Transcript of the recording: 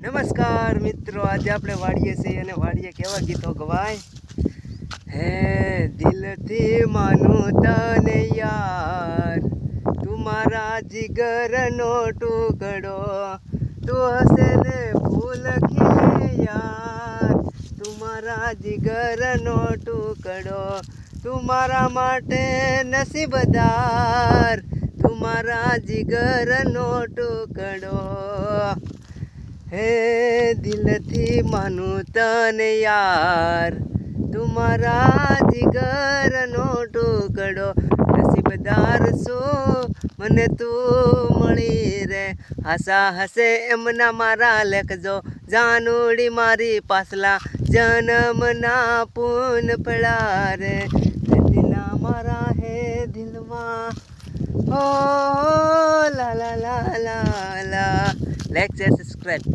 નમસ્કાર મિત્રો, આજે આપણે વાડીએ છીએ અને વાડીએ કેવા ગીતો ગવાય. હે દિલથી માનું તને યાર, તું મારા જીગરનો ટુકડો, તું હશે ને ફૂલ ખીલે યાર, તું મારા જીગરનો ટુકડો, તું મારા માટે નસીબદાર, તું મારા જીગરનો ટુકડો. હે દિલથી માનું તને યાર, તું મારા જીગરનો ટુકડો, નસીબદાર છું મને તું મળી રે, આશા હશે એમના મારા લેખજો, જાનુડી મારી પાછલા જન્મના પૂન પડા રે, દિલના મારા હે દિલમાં હો લા લા લા લા લા. Like share subscribe.